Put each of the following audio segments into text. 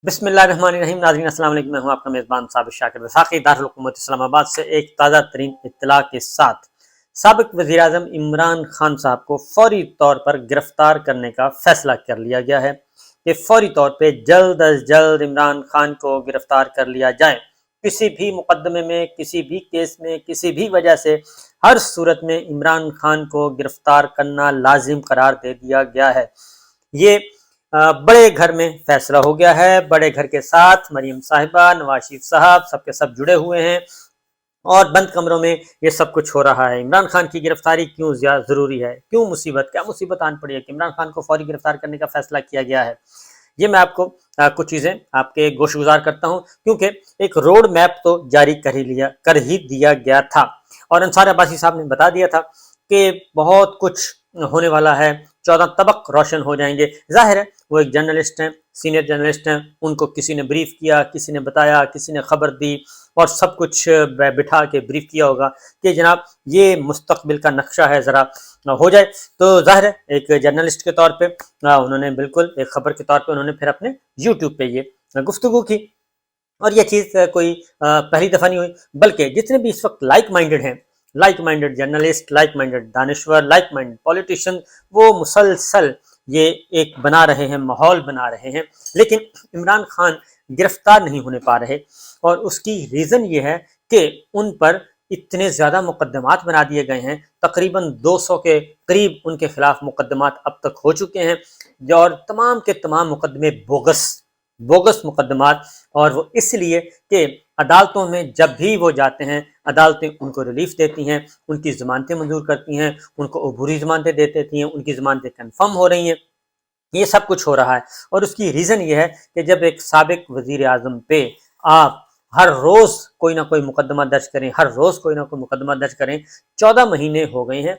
بسم اللہ الرحمن الرحیم۔ ناظرین السلام علیکم، میں ہوں آپ کا میزبان ثابت شاکر وفاقی دارالحکومت اسلام آباد سے ایک تازہ ترین اطلاع کے ساتھ سابق وزیر اعظم عمران خان صاحب کو فوری طور پر گرفتار کرنے کا فیصلہ کر لیا گیا ہے کہ فوری طور پہ جلد از جلد عمران خان کو گرفتار کر لیا جائے۔ کسی بھی مقدمے میں، کسی بھی کیس میں، کسی بھی وجہ سے، ہر صورت میں عمران خان کو گرفتار کرنا لازم قرار دے دیا گیا ہے۔ یہ بڑے گھر میں فیصلہ ہو گیا ہے۔ بڑے گھر کے ساتھ مریم صاحبہ، نواز شریف صاحب سب کے سب جڑے ہوئے ہیں اور بند کمروں میں یہ سب کچھ ہو رہا ہے۔ عمران خان کی گرفتاری کیوں ضروری ہے؟ کیوں کیا مصیبت آن پڑی ہے کہ عمران خان کو فوری گرفتار کرنے کا فیصلہ کیا گیا ہے؟ یہ میں آپ کو کچھ چیزیں آپ کے گوش گزار کرتا ہوں، کیونکہ ایک روڈ میپ تو جاری کر ہی دیا گیا تھا اور انصار عباسی صاحب نے بتا دیا تھا کہ بہت کچھ ہونے والا ہے، 14 طبق روشن ہو جائیں گے۔ ظاہر ہے وہ ایک جرنلسٹ ہیں، سینئر جرنلسٹ ہیں، ان کو کسی نے بریف کیا، کسی نے بتایا، کسی نے خبر دی اور سب کچھ بٹھا کے بریف کیا ہوگا کہ جناب یہ مستقبل کا نقشہ ہے، ذرا ہو جائے۔ تو ظاہر ہے ایک جرنلسٹ کے طور پہ انہوں نے بالکل ایک خبر کے طور پہ انہوں نے پھر اپنے یوٹیوب پہ یہ گفتگو کی، اور یہ چیز کوئی پہلی دفعہ نہیں ہوئی، بلکہ جتنے بھی اس وقت لائک مائنڈڈ ہیں، like minded journalist, like minded دانشور، لائک مائنڈڈ پولیٹیشین، وہ مسلسل یہ ایک بنا رہے ہیں، ماحول بنا رہے ہیں، لیکن عمران خان گرفتار نہیں ہونے پا رہے۔ اور اس کی ریزن یہ ہے کہ ان پر اتنے زیادہ مقدمات بنا دیے گئے ہیں، تقریباً 200 کے قریب ان کے خلاف مقدمات اب تک ہو چکے ہیں، اور تمام کے تمام مقدمے بوگس مقدمات، اور وہ اس لیے کہ عدالتوں میں جب بھی وہ جاتے ہیں، عدالتیں ان کو ریلیف دیتی ہیں، ان کی ضمانتیں منظور کرتی ہیں، ان کو عبوری ضمانتیں دیتی ہیں، ان کی ضمانتیں کنفرم ہو رہی ہیں۔ یہ سب کچھ ہو رہا ہے، اور اس کی ریزن یہ ہے کہ جب ایک سابق وزیر اعظم پہ آپ ہر روز کوئی نہ کوئی مقدمہ درج کریں، ہر روز کوئی نہ کوئی مقدمہ درج کریں، 14 مہینے ہو گئے ہیں،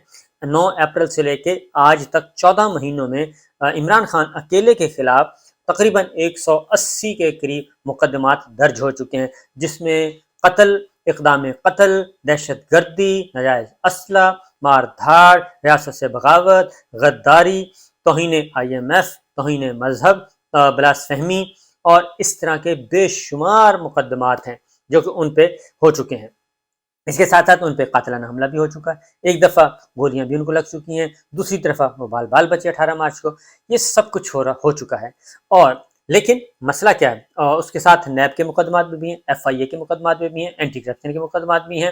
9 اپریل سے لے کے آج تک 14 مہینوں میں عمران خان اکیلے کے خلاف تقریباً 180 کے قریب مقدمات درج ہو چکے ہیں، جس میں قتل، اقدام قتل، دہشت گردی، ناجائز اسلحہ، مار دھاڑ، ریاست سے بغاوت، غداری، توہین IMF، توہین مذہب، بلاسفہمی اور اس طرح کے بے شمار مقدمات ہیں جو کہ ان پہ ہو چکے ہیں۔ اس کے ساتھ ساتھ ان پہ قاتلانہ حملہ بھی ہو چکا ہے، ایک دفعہ گولیاں بھی ان کو لگ چکی ہیں، دوسری طرف وہ بال بچے 18 مارچ کو، یہ سب کچھ ہو چکا ہے۔ اور لیکن مسئلہ کیا ہے؟ اس کے ساتھ نیب کے مقدمات بھی ہیں، FIA کے مقدمات بھی ہیں، اینٹی کرپشن کے مقدمات بھی ہیں،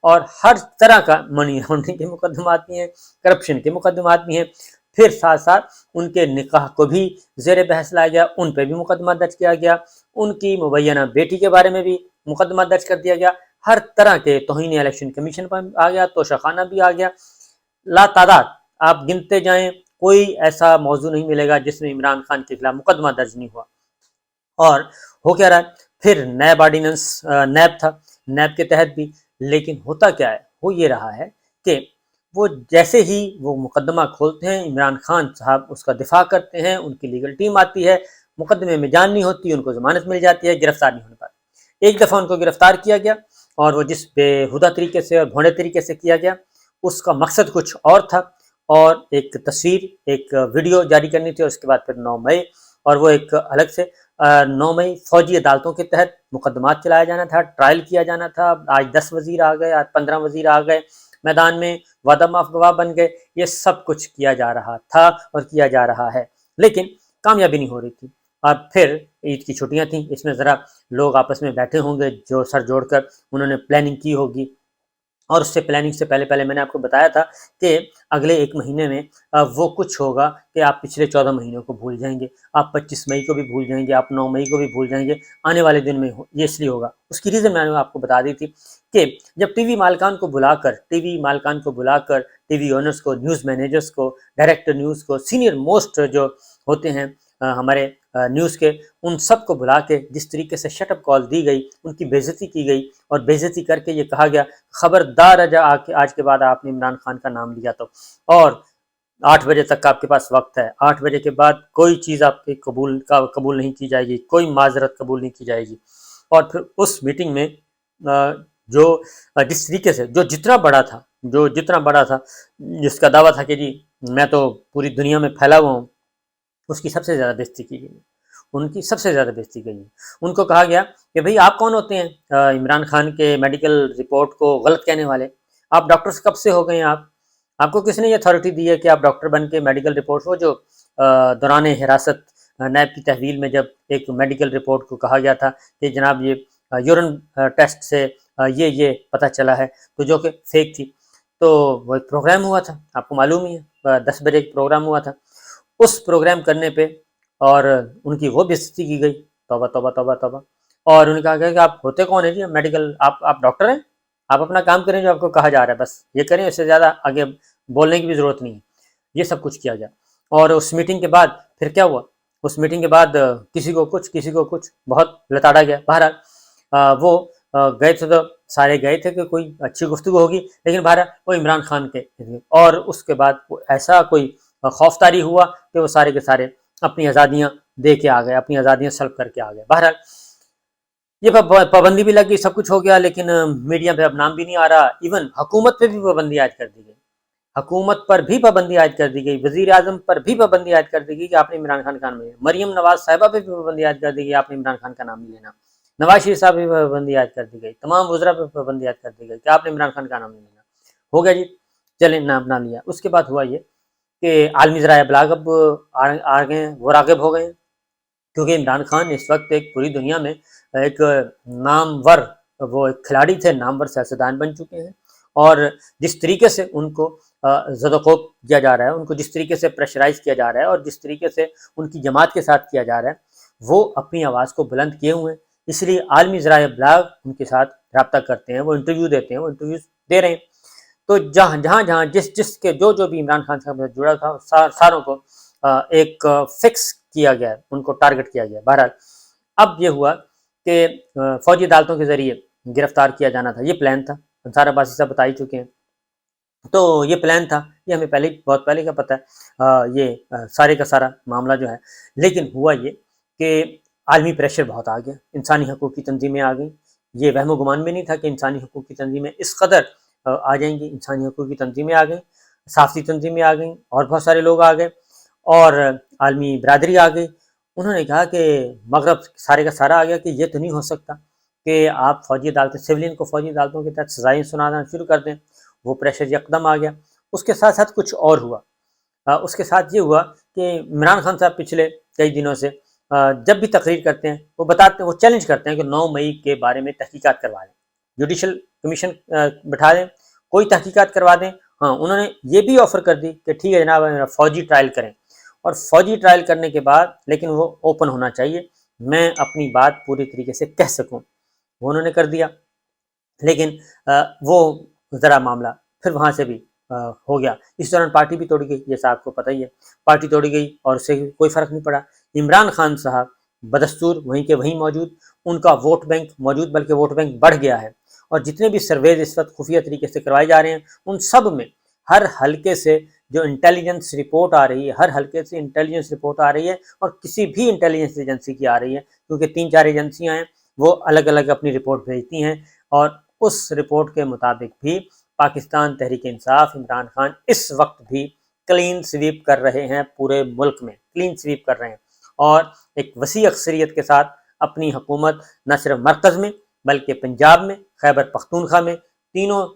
اور ہر طرح کا منی لانڈرنگ کے مقدمات بھی ہیں، کرپشن کے مقدمات بھی ہیں۔ پھر ساتھ ساتھ ان کے نکاح کو بھی زیر بحث لایا گیا، ان پہ بھی مقدمہ درج کیا گیا، ان کی مبینہ بیٹی کے بارے میں بھی مقدمہ درج کر دیا گیا، ہر طرح کے توہین الیکشن کمیشن پر آ گیا، توشہ خانہ بھی آ گیا، لا تعداد آپ گنتے جائیں، کوئی ایسا موضوع نہیں ملے گا جس میں عمران خان کے خلاف مقدمہ درج نہیں ہوا۔ اور ہو کیا رہا ہے؟ پھر نیب آرڈیننس، نیب تھا، نیب کے تحت بھی، لیکن ہوتا کیا ہے؟ ہو یہ رہا ہے کہ وہ جیسے ہی وہ مقدمہ کھولتے ہیں، عمران خان صاحب اس کا دفاع کرتے ہیں، ان کی لیگل ٹیم آتی ہے، مقدمے میں جان نہیں ہوتی، ان کو ضمانت مل جاتی ہے، گرفتار نہیں ہونے پاتے۔ ایک دفعہ ان کو گرفتار کیا گیا، اور وہ جس بےہودہ طریقے سے اور بھونڈے طریقے سے کیا گیا، اس کا مقصد کچھ اور تھا، اور ایک تصویر، ایک ویڈیو جاری کرنی تھی، اور اس کے بعد پھر 9 مئی، اور وہ ایک الگ سے 9 مئی فوجی عدالتوں کے تحت مقدمات چلایا جانا تھا، ٹرائل کیا جانا تھا۔ آج 10 وزیر آ گئے، آج 15 وزیر آ گئے میدان میں، وعدہ معاف گواہ بن گئے، یہ سب کچھ کیا جا رہا تھا اور کیا جا رہا ہے، لیکن کامیابی نہیں ہو رہی تھی۔ اور پھر عید کی چھٹیاں تھیں، اس میں ذرا لوگ آپس میں بیٹھے ہوں گے، جو سر جوڑ کر انہوں نے پلاننگ کی ہوگی، اور اس سے پلاننگ سے پہلے میں نے آپ کو بتایا تھا کہ اگلے 1 مہینے میں وہ کچھ ہوگا کہ آپ پچھلے 14 مہینوں کو بھول جائیں گے، آپ 25 مئی کو بھی بھول جائیں گے، آپ 9 مئی کو بھی بھول جائیں گے، آنے والے دن میں یہ اس لیے ہوگا۔ اس کی ریزن میں نے آپ کو بتا دی تھی کہ جب ٹی وی مالکان کو بلا کر ٹی وی اونرز کو، نیوز مینیجرز کو، ڈائریکٹر نیوز کو، سینئر موسٹ جو ہوتے ہیں ہمارے نیوز کے، ان سب کو بلا کے جس طریقے سے شٹ اپ کال دی گئی، ان کی بے عزتی کی گئی، اور بے عزتی کر کے یہ کہا گیا خبردار آج کے بعد آپ نے عمران خان کا نام لیا تو، اور 8 بجے تک آپ کے پاس وقت ہے، 8 بجے کے بعد کوئی چیز آپ کی قبول نہیں کی جائے گی، کوئی معذرت قبول نہیں کی جائے گی۔ اور پھر اس میٹنگ میں جس طریقے سے جتنا بڑا تھا، جس کا دعویٰ تھا کہ جی میں تو پوری دنیا میں پھیلا ہوا ہوں، اس کی سب سے زیادہ بے عزتی کی گئی۔ ان کی سب سے زیادہ بےزتی کی ہے۔ ان کو کہا گیا کہ بھئی آپ کون ہوتے ہیں عمران خان کے میڈیکل رپورٹ کو غلط کہنے والے؟ آپ ڈاکٹرز کب سے ہو گئے ہیں؟ آپ کو کس نے یہ اتھارٹی دی ہے کہ آپ ڈاکٹر بن کے میڈیکل رپورٹ، وہ جو دوران حراست نیب کی تحویل میں جب ایک میڈیکل رپورٹ کو کہا گیا تھا کہ جناب یہ یورن ٹیسٹ سے یہ پتہ چلا ہے، تو جو کہ فیک تھی، تو وہ ایک پروگرام ہوا تھا، آپ کو معلوم ہی ہے 10 بجے ایک پروگرام ہوا تھا، اس پروگرام کرنے پہ اور ان کی وہ بےزتی کی گئی، توبہ توبہ توبہ توبہ، اور انہوں نے کہا گیا کہ آپ ہوتے کون ہیں جی؟ میڈیکل آپ ڈاکٹر ہیں، آپ اپنا کام کریں جو آپ کو کہا جا رہا ہے، بس یہ کریں، اس سے زیادہ آگے بولنے کی بھی ضرورت نہیں ہے۔ یہ سب کچھ کیا گیا، اور اس میٹنگ کے بعد پھر کیا ہوا؟ اس میٹنگ کے بعد کسی کو کچھ بہت لتاڑا گیا۔ بہرحال وہ گئے تھے تو سارے گئے تھے کہ کوئی اچھی گفتگو ہوگی، لیکن بہرحال وہ عمران خان کے، اور اس کے بعد ایسا کوئی خوف طاری ہوا کہ وہ سارے کے سارے اپنی آزادیاں دے کے آ گئے، اپنی آزادیاں سلب کر کے آ گئے۔ بہرحال یہ پابندی بھی لگ گئی، سب کچھ ہو گیا، لیکن میڈیا پہ اب نام بھی نہیں آ رہا، ایون حکومت پہ بھی پابندی عائد کر دی گئی، حکومت پر بھی پابندی عائد کر دی گئی، وزیر اعظم پر بھی پابندی عائد کر دی گئی کہ آپ نے عمران خان کا نام لینا، مریم نواز صاحبہ پہ بھی پابندی عائد کر دی گئی آپ نے عمران خان کا نام نہیں لینا، نواز شریف صاحب پہ پابندی عائد کر دی گئی، تمام وزراء پہ پابندی عائد کر دی گئی کہ آپ نے عمران خان کا نام نہیں لینا۔ ہو گیا جی، چلیں نام لیا۔ اس کے بعد ہوا یہ کہ عالمی ذرائع ابلاغ اب آ گئے ہیں، وہ راغب ہو گئے ہیں، کیونکہ عمران خان اس وقت ایک پوری دنیا میں ایک نامور، وہ ایک کھلاڑی تھے، نامور سیاستدان بن چکے ہیں، اور جس طریقے سے ان کو زد و خوب کیا جا رہا ہے، ان کو جس طریقے سے پریشرائز کیا جا رہا ہے، اور جس طریقے سے ان کی جماعت کے ساتھ کیا جا رہا ہے، وہ اپنی آواز کو بلند کیے ہوئے ہیں، اس لیے عالمی ذرائع ابلاغ ان کے ساتھ رابطہ کرتے ہیں، وہ انٹرویو دیتے ہیں، وہ انٹرویوز دے رہے ہیں، تو جہاں جس کے جو بھی عمران خان صاحب سے جڑا تھا، ساروں کو ایک فکس کیا گیا، ان کو ٹارگٹ کیا گیا۔ بہرحال اب یہ ہوا کہ فوجی عدالتوں کے ذریعے گرفتار کیا جانا تھا، یہ پلان تھا، انصار عباسی صاحب بتا ہی چکے ہیں، تو یہ پلان تھا، یہ ہمیں بہت پہلے کا پتہ ہے، یہ سارے کا سارا معاملہ جو ہے، لیکن ہوا یہ کہ عالمی پریشر بہت آ گیا، انسانی حقوق کی تنظیمیں آ گئیں، یہ وہم و گمان بھی نہیں تھا کہ انسانی حقوق کی تنظیمیں اس قدر آ جائیں گی، انسانی حقوق کی تنظیمیں آ گئیں، صحافتی تنظیمیں آ گئیں، اور بہت سارے لوگ آ گئے، اور عالمی برادری آ گئی۔ انہوں نے کہا کہ مغرب سارے کا سارا آ گیا کہ یہ تو نہیں ہو سکتا کہ آپ فوجی عدالتیں، سویلین کو فوجی عدالتوں کے تحت سزائیں سنانا شروع کر دیں، وہ پریشر یکدم آ گیا۔ اس کے ساتھ ساتھ کچھ اور ہوا، اس کے ساتھ یہ ہوا کہ عمران خان صاحب پچھلے کئی دنوں سے جب بھی تقریر کرتے ہیں، وہ چیلنج کرتے ہیں کہ 9 مئی کے بارے میں تحقیقات کروا دیں، جوڈیشل کمیشن بٹھا دیں، کوئی تحقیقات کروا دیں۔ ہاں، انہوں نے یہ بھی آفر کر دی کہ ٹھیک ہے جناب، فوجی ٹرائل کریں، اور فوجی ٹرائل کرنے کے بعد لیکن وہ اوپن ہونا چاہیے، میں اپنی بات پوری طریقے سے کہہ سکوں، وہ انہوں نے کر دیا، لیکن وہ ذرا معاملہ پھر وہاں سے بھی ہو گیا۔ اس دوران پارٹی بھی توڑی گئی، جیسا آپ کو پتہ ہی ہے، پارٹی توڑی گئی اور اس سے کوئی فرق نہیں پڑا۔ عمران خان صاحب بدستور وہیں کے وہیں موجود، ان کا ووٹ بینک موجود، بلکہ ووٹ بینک بڑھ گیا ہے، اور جتنے بھی سرویز اس وقت خفیہ طریقے سے کروائے جا رہے ہیں، ان سب میں ہر حلقے سے جو انٹیلیجنس رپورٹ آ رہی ہے، ہر حلقے سے انٹیلیجنس رپورٹ آ رہی ہے، اور کسی بھی انٹیلیجنس ایجنسی کی آ رہی ہے، کیونکہ 3-4 ایجنسیاں ہیں، وہ الگ الگ اپنی رپورٹ بھیجتی ہیں، اور اس رپورٹ کے مطابق بھی پاکستان تحریک انصاف، عمران خان اس وقت بھی کلین سویپ کر رہے ہیں، پورے ملک میں کلین سویپ کر رہے ہیں، اور ایک وسیع اکثریت کے ساتھ اپنی حکومت نہ صرف مرکز میں بلکہ پنجاب میں، خیبر پختونخوا میں، تینوں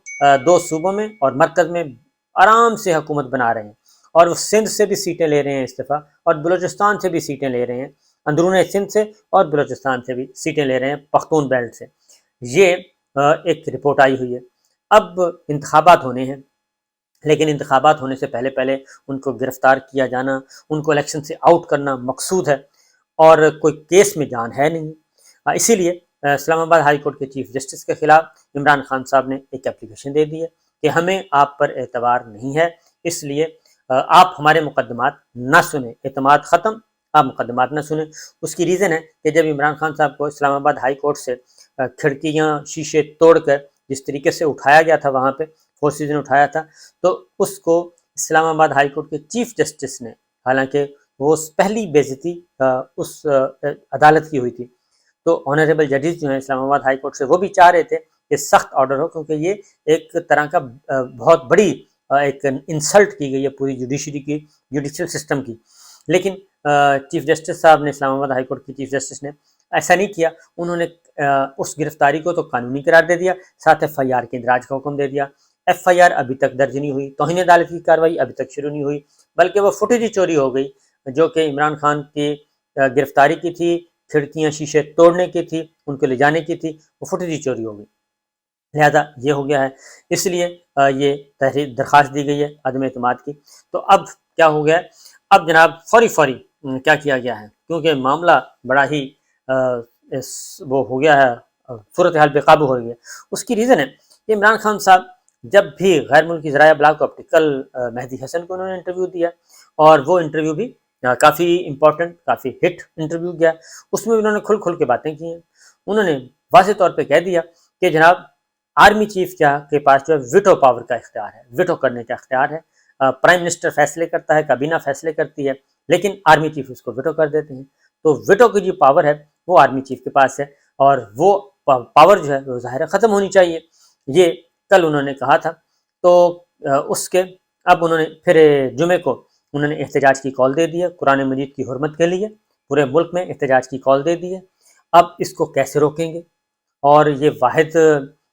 2 صوبوں میں اور مرکز میں آرام سے حکومت بنا رہے ہیں، اور وہ سندھ سے بھی سیٹیں لے رہے ہیں اس دفعہ، اور بلوچستان سے بھی سیٹیں لے رہے ہیں، اندرون سندھ سے اور بلوچستان سے بھی سیٹیں لے رہے ہیں، پختون بیلٹ سے۔ یہ ایک رپورٹ آئی ہوئی ہے۔ اب انتخابات ہونے ہیں، لیکن انتخابات ہونے سے پہلے ان کو گرفتار کیا جانا، ان کو الیکشن سے آؤٹ کرنا مقصود ہے، اور کوئی کیس میں جان ہے نہیں، اسی لیے اسلام آباد ہائی کورٹ کے چیف جسٹس کے خلاف عمران خان صاحب نے ایک اپلیکیشن دے دی ہے کہ ہمیں آپ پر اعتبار نہیں ہے، اس لیے آپ ہمارے مقدمات نہ سنیں، اعتماد ختم، آپ مقدمات نہ سنیں۔ اس کی ریزن ہے کہ جب عمران خان صاحب کو اسلام آباد ہائی کورٹ سے کھڑکیاں شیشے توڑ کر جس طریقے سے اٹھایا گیا تھا، وہاں پہ فورسز نے اٹھایا تھا، تو اس کو اسلام آباد ہائی کورٹ کے چیف جسٹس نے، حالانکہ وہ پہلی بے عزتی اس عدالت کی ہوئی تھی، تو آنریبل ججز جو ہیں اسلام آباد ہائی کورٹ سے، وہ بھی چاہ رہے تھے کہ سخت آرڈر ہو، کیونکہ یہ ایک طرح کا بہت بڑی ایک انسلٹ کی گئی ہے پوری جوڈیشری کی، جوڈیشل سسٹم کی، لیکن چیف جسٹس صاحب نے، اسلام آباد ہائی کورٹ کی چیف جسٹس نے ایسا نہیں کیا. انہوں نے اس گرفتاری کو تو قانونی قرار دے دیا، ساتھ ایف آئی آر کے اندراج کا حکم دے دیا. ایف آئی آر ابھی تک درج نہیں ہوئی، توہین عدالت کی کارروائی ابھی تک شروع نہیں ہوئی، بلکہ وہ فوٹیج ہی چوری ہو گئی جو کہ عمران خان کی گرفتاری کی تھی، کھڑکیاں شیشے توڑنے کی تھی، ان کو لے جانے کی تھی، وہ فوٹیج ہی چوری ہو گئی. لہذا یہ ہو گیا ہے، اس لیے یہ تحریر درخواست دی گئی ہے عدم اعتماد کی. تو اب کیا ہو گیا ہے، اب جناب فوری کیا کیا گیا ہے، کیونکہ معاملہ بڑا ہی وہ ہو گیا ہے، صورتحال بے قابو ہو گئی ہے. اس کی ریزن ہے کہ عمران خان صاحب جب بھی غیر ملکی ذرائع ابلاغ کو اپٹیکل مہدی حسن کو انہوں نے انٹرویو دیا، اور وہ انٹرویو بھی کافی امپورٹنٹ، کافی ہٹ انٹرویو گیا، اس میں انہوں نے کھل کے باتیں کی ہیں. انہوں نے واضح طور پہ کہہ دیا کہ جناب آرمی چیف کے پاس جو ہے ویٹو پاور کا اختیار ہے، ویٹو کرنے کا اختیار ہے. پرائم منسٹر فیصلے کرتا ہے، کابینہ فیصلے کرتی ہے، لیکن آرمی چیف اس کو ویٹو کر دیتے ہیں. تو ویٹو کی جو پاور ہے وہ آرمی چیف کے پاس ہے، اور وہ پاور جو ہے وہ ظاہر ختم ہونی چاہیے. یہ کل انہوں نے کہا تھا. تو اس کے اب انہوں نے پھر جمعے کو انہوں نے احتجاج کی کال دے دی ہے، قرآن مجید کی حرمت کے لیے پورے ملک میں احتجاج کی کال دے دی ہے. اب اس کو کیسے روکیں گے؟ اور یہ واحد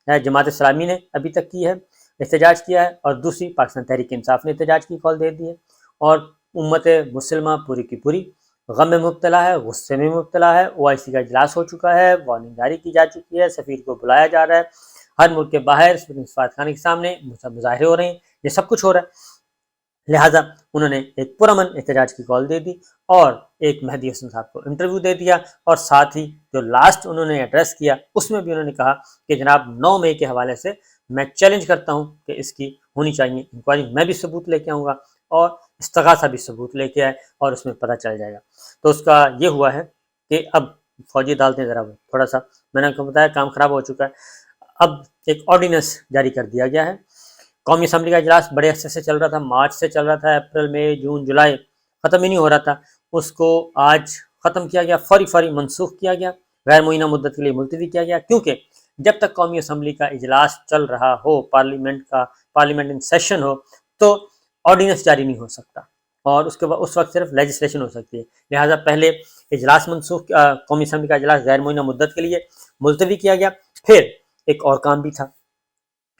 جماعت اسلامی نے ابھی تک کی ہے، احتجاج کیا ہے، اور دوسری پاکستان تحریک انصاف نے احتجاج کی کال دے دی ہے. اور امت مسلمہ پوری کی پوری غم میں مبتلا ہے، غصے میں مبتلا ہے. او آئی سی کا اجلاس ہو چکا ہے، وارننگ جاری کی جا چکی ہے، سفیر کو بلایا جا رہا ہے، ہر ملک کے باہر سفارت خانے کے سامنے مظاہرے ہو رہے ہیں، یہ سب کچھ ہو رہا ہے. لہٰذا انہوں نے ایک پرامن احتجاج کی کال دے دی، اور ایک مہدی حسن صاحب کو انٹرویو دے دیا، اور ساتھ ہی جو لاسٹ انہوں نے ایڈریس کیا اس میں بھی انہوں نے کہا کہ جناب 9 مئی کے حوالے سے میں چیلنج کرتا ہوں کہ اس کی ہونی چاہیے انکوائری، میں بھی ثبوت لے کے آؤں گا، اور استغاثہ بھی ثبوت لے کے آئے، اور اس میں پتہ چل جائے گا. تو اس کا یہ ہوا ہے کہ اب فوجی عدالتیں ذرا تھوڑا سا، میں نے آپ کو بتایا کام خراب ہو چکا ہے. اب ایک آرڈیننس جاری کر دیا گیا ہے. قومی اسمبلی کا اجلاس بڑے عرصے سے چل رہا تھا، مارچ سے چل رہا تھا، اپریل مئی جون جولائی ختم ہی نہیں ہو رہا تھا. اس کو آج ختم کیا گیا، فوری منسوخ کیا گیا، غیر معینہ مدت کے لیے ملتوی کیا گیا، کیونکہ جب تک قومی اسمبلی کا اجلاس چل رہا ہو، پارلیمنٹ ان سیشن ہو، تو آرڈیننس جاری نہیں ہو سکتا، اور اس کے بعد اس وقت صرف لیجسلیشن ہو سکتی ہے. لہٰذا پہلے اجلاس منسوخ، قومی اسمبلی کا اجلاس غیر معینہ مدت کے لیے ملتوی کیا گیا. پھر ایک اور کام بھی تھا،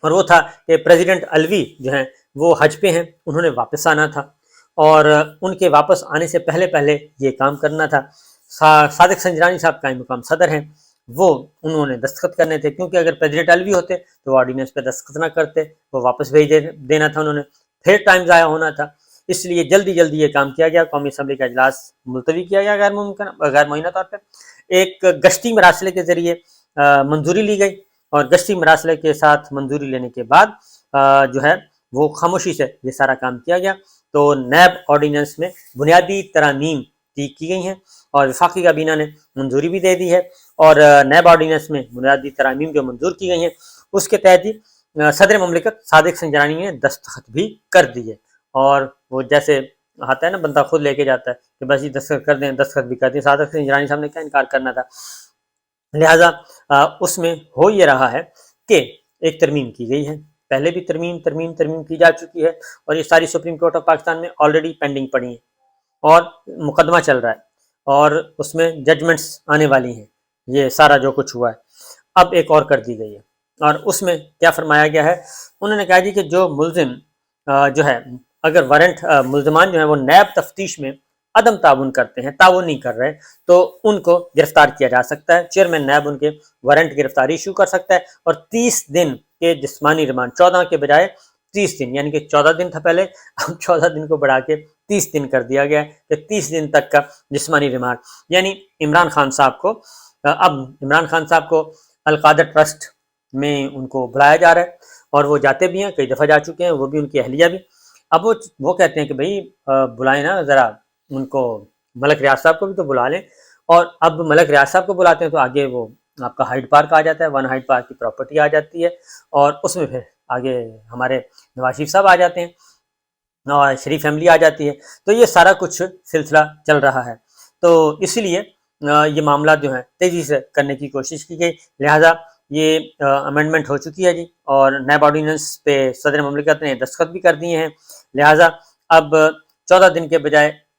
اور وہ تھا کہ پریزیڈنٹ علوی جو ہیں وہ حج پہ ہیں، انہوں نے واپس آنا تھا، اور ان کے واپس آنے سے پہلے یہ کام کرنا تھا. صادق سنجرانی صاحب قائم مقام صدر ہیں، وہ انہوں نے دستخط کرنے تھے، کیونکہ اگر پریزیڈنٹ علوی ہوتے تو وہ آرڈیننس پہ دستخط نہ کرتے، وہ واپس بھیج دینا تھا انہوں نے، پھر ٹائم ضائع ہونا تھا. اس لیے جلدی یہ کام کیا گیا، قومی اسمبلی کا اجلاس ملتوی کیا گیا غیر معینہ طور پہ. ایک گشتی مراسلے کے ذریعے منظوری لی گئی، اور گشتی مراسلے کے ساتھ منظوری لینے کے بعد جو ہے وہ خاموشی سے یہ سارا کام کیا گیا. تو نیب آرڈیننس میں بنیادی ترامیم کی گئی ہیں، اور وفاقی کابینہ نے منظوری بھی دے دی ہے، اور نیب آرڈیننس میں بنیادی ترامیم جو منظور کی گئی ہیں اس کے تحت ہی صدر مملکت صادق سنجرانی نے دستخط بھی کر دیے. اور وہ جیسے آتا ہے نا، بندہ خود لے کے جاتا ہے کہ بس یہ دستخط کر دیں، دستخط بھی کر دیں. صادق سنجرانی صاحب نے کیا انکار کرنا تھا. لہٰذا اس میں ہو یہ رہا ہے کہ ایک ترمیم کی گئی ہے، پہلے بھی ترمیم کی جا چکی ہے، اور یہ ساری سپریم کورٹ آف پاکستان میں آلریڈی پینڈنگ پڑی ہیں، اور مقدمہ چل رہا ہے، اور اس میں ججمنٹس آنے والی ہیں. یہ سارا جو کچھ ہوا ہے اب ایک اور کر دی گئی ہے، اور اس میں کیا فرمایا گیا ہے، انہوں نے کہا جی کہ جو ملزم جو ہے، اگر وارنٹ ملزمان جو ہیں وہ نیب تفتیش میں عدم تعاون کرتے ہیں، تعاون نہیں کر رہے، تو ان کو گرفتار کیا جا سکتا ہے. چیئرمین نیب ان کے وارنٹ گرفتاری ایشو کر سکتا ہے، اور 30 دن کے جسمانی ریمانڈ، 14 کے بجائے 30 دن، یعنی کہ 14 دن تھا پہلے، اب 14 دن کو بڑھا کے 30 دن کر دیا گیا ہے، کہ 30 دن تک کا جسمانی ریمانڈ. یعنی عمران خان صاحب کو القادر ٹرسٹ میں ان کو بلایا جا رہا ہے، اور وہ جاتے بھی ہیں، کئی دفعہ جا چکے ہیں، وہ بھی ان کی اہلیہ بھی. اب وہ کہتے ہیں کہ بھئی بلائیں نا ذرا ان کو، ملک ریاض صاحب کو بھی تو بلا لیں. اور اب ملک ریاض صاحب کو بلاتے ہیں تو آگے وہ آپ کا ہائیڈ پارک آ جاتا ہے، 1 ہائیڈ پارک کی پراپرٹی آ جاتی ہے، اور اس میں پھر آگے ہمارے نواز شریف صاحب آ جاتے ہیں، اور شریف فیملی آ جاتی ہے. تو یہ سارا کچھ سلسلہ چل رہا ہے. تو اسی لیے یہ معاملات جو ہیں تیزی سے کرنے کی کوشش کی گئی. لہٰذا یہ امینڈمنٹ ہو چکی ہے جی، اور نیب آرڈیننس پہ صدر مملکت نے دستخط بھی کر دیے ہیں. لہٰذا اب 14 دن کے بجائے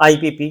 IPP,